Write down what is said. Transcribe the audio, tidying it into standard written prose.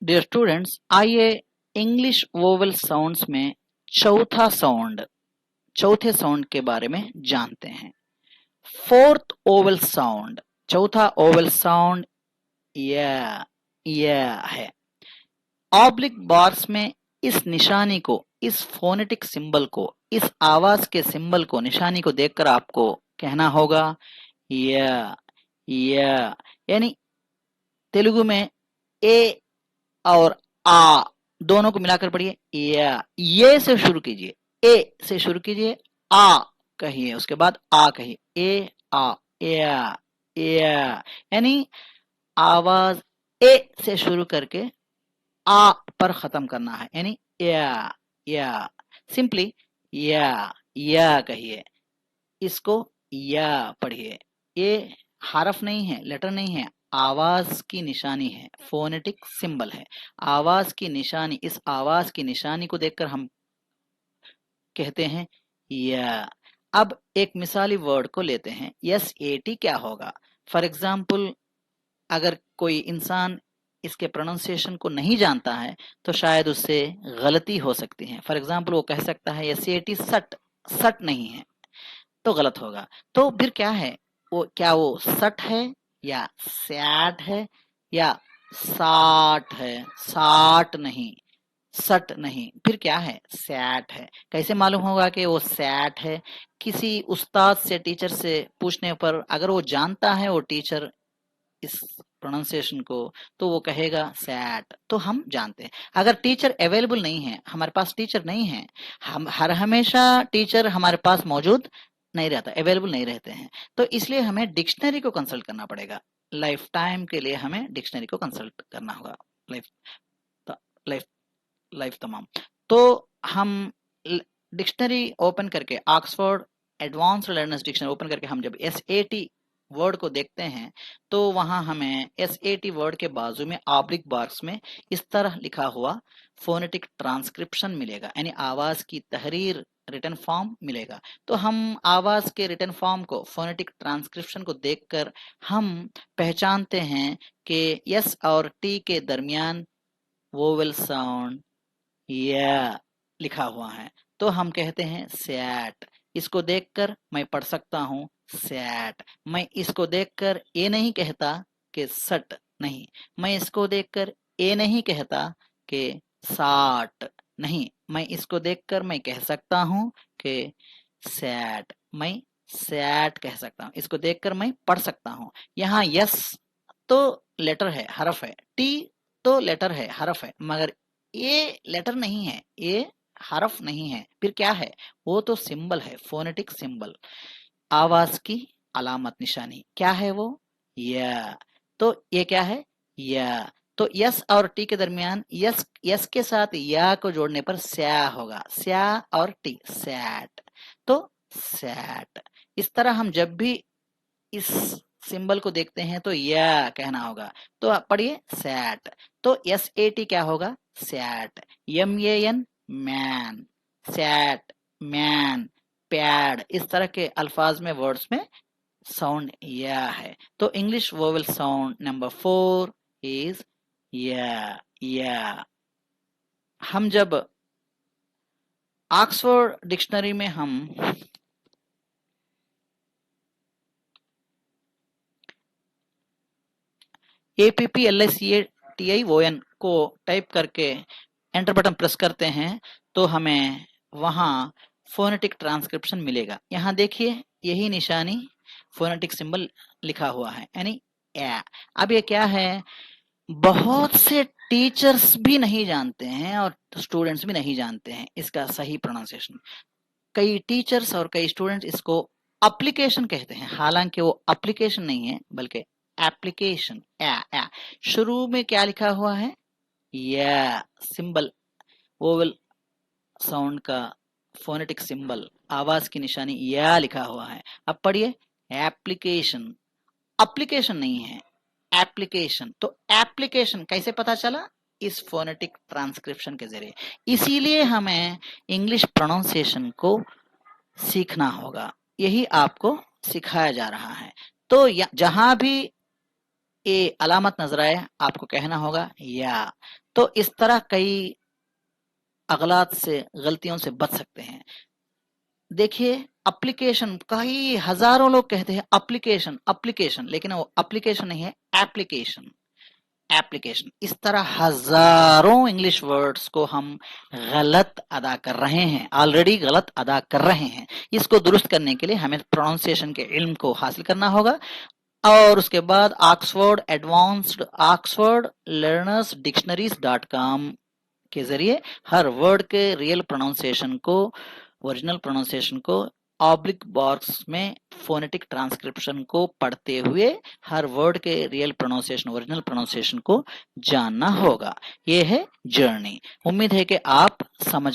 Dear students, आइए English vowel sounds में चौथे साउंड के बारे में जानते हैं। फोर्थ ओवल साउंड, चौथा ओवल साउंड या है। ऑब्लिक बार्स में इस निशानी को, इस फोनेटिक सिंबल को, इस आवाज के सिंबल को, निशानी को देखकर आपको कहना होगा या। यानी तेलुगु में ए और आ दोनों को मिलाकर पढ़िए। या, ये से शुरू कीजिए, ए से शुरू कीजिए, आ कहिए, उसके बाद आ कहिए, ए आ या। यानी आवाज ए से शुरू करके आ पर खत्म करना है, यानी या। सिंपली या कहिए, इसको या पढ़िए। ये हरफ नहीं है, लेटर नहीं है, आवाज की निशानी है, फोनेटिक सिंबल है। आवाज की निशानी, इस आवाज की निशानी को देखकर हम कहते हैं या। अब एक मिसाली वर्ड को लेते हैं। SAT क्या होगा? फॉर एग्जाम्पल, अगर कोई इंसान इसके प्रोनाउंसिएशन को नहीं जानता है तो शायद उससे गलती हो सकती है। फॉर एग्जाम्पल, वो कह सकता है SAT सट नहीं है, तो गलत होगा। तो फिर क्या है वो? क्या वो सट है या सैट है या साठ है? साठ नहीं, सट नहीं, फिर क्या है? सैट है। कैसे मालूम होगा कि वो सैट है? किसी उस्ताद से, टीचर से पूछने पर अगर वो जानता है, वो टीचर, इस प्रोनाउंसिएशन को, तो वो कहेगा सैट, तो हम जानते हैं। अगर टीचर अवेलेबल नहीं है, हमारे पास टीचर नहीं है, हम हर हमेशा टीचर हमारे पास मौजूद नहीं रहता, अवेलेबल नहीं रहते हैं, तो इसलिए हमें डिक्शनरी को कंसल्ट करना पड़ेगा। लाइफ टाइम के लिए हमें डिक्शनरी को कंसल्ट करना होगा, लाइफ लाइफ लाइफ तमाम। तो हम डिक्शनरी ओपन करके, Oxford advanced learners dictionary open करके हम जब SAT वर्ड को देखते हैं तो वहां हमें SAT वर्ड के बाजू में ऑब्लिक बार्स में इस तरह लिखा हुआ फोनेटिक ट्रांसक्रिप्शन मिलेगा, यानी आवाज की तहरीर, रिटन फॉर्म मिलेगा। तो हम आवाज के रिटन फॉर्म को, फोनेटिक ट्रांसक्रिप्शन को देखकर हम पहचानते हैं कि S और T के दरमियान वोवेल साउंड या लिखा हुआ है, तो हम कहते हैं सैट। इसको देखकर मैं पढ़ सकता हूँ सैट। मैं इसको देखकर ये नहीं कहता कि सट नहीं, मैं इसको देखकर ये नहीं कहता कि साठ नहीं, मैं इसको देखकर मैं कह सकता हूँ कि सैट। मैं सैट कह सकता हूँ, इसको देखकर मैं पढ़ सकता हूँ। यहाँ यस तो लेटर है, हरफ है, टी तो लेटर है, हरफ है, मगर ये लेटर नहीं है, ये हरफ नहीं है, फिर क्या है? वो तो सिंबल है, फोनेटिक सिंबल, आवाज की अलामत, निशानी। क्या है वो? या। तो ये क्या है? या। तो यस और टी के दरमियान, यस के साथ या को जोड़ने पर स्या होगा, स्या और टी, सैट। तो सैट। इस तरह हम जब भी इस सिंबल को देखते हैं तो या कहना होगा। तो आप पढ़िए सैट। तो SAT क्या होगा? Sat. MAN man, sat, man, pad, इस तरह के अल्फाज में, वर्ड्स में साउंड या है। तो English vowel sound number 4 is या। हम जब ऑक्सफोर्ड डिक्शनरी में हम APPLICATION को टाइप करके एंटर बटन प्रेस करते हैं तो हमें वहां फोनेटिक ट्रांसक्रिप्शन मिलेगा। यहाँ देखिए, यही निशानी, फोनेटिक सिंबल लिखा हुआ है, यानी ए। अब ये क्या है? बहुत से टीचर्स भी नहीं जानते हैं और स्टूडेंट्स भी नहीं जानते हैं इसका सही प्रोनाउंसिएशन। कई टीचर्स और कई स्टूडेंट्स इसको एप्लीकेशन कहते हैं, हालांकि वो एप्लीकेशन नहीं है बल्कि एप्लीकेशन। शुरू में क्या लिखा हुआ है? या सिंबल, वोवेल साउंड का फोनेटिक सिंबल, आवाज की निशानी या लिखा हुआ है। अब पढ़िए एप्लीकेशन, एप्लीकेशन नहीं है, एप्लीकेशन। तो एप्लीकेशन कैसे पता चला? इस फोनेटिक ट्रांसक्रिप्शन के जरिए। इसीलिए हमें इंग्लिश प्रोनाउंसिएशन को सीखना होगा, यही आपको सिखाया जा रहा है। तो जहां भी ए अलामत नजर आए आपको कहना होगा या। तो इस तरह कई अगलात से, गलतियों से बच सकते हैं। देखिए एप्लीकेशन, कई हजारों लोग कहते हैं एप्लीकेशन एप्लीकेशन, लेकिन वो एप्लीकेशन नहीं है, एप्लीकेशन एप्लीकेशन। इस तरह हजारों इंग्लिश वर्ड्स को हम गलत अदा कर रहे हैं, ऑलरेडी गलत अदा कर रहे हैं। इसको दुरुस्त करने के लिए हमें प्रोनाउंसिएशन के इल्म को हासिल करना होगा और उसके बाद Oxford advanced Oxford learners dictionaries .com के जरिए हर वर्ड के रियल प्रोनाउंसिएशन को, ओरिजिनल प्रोनाउंसिएशन को ऑब्लिक बॉक्स में फोनेटिक ट्रांसक्रिप्शन को पढ़ते हुए हर वर्ड के रियल प्रोनाउंसिएशन, ओरिजिनल प्रोनाउंसिएशन को जानना होगा। ये है जर्नी। उम्मीद है कि आप समझ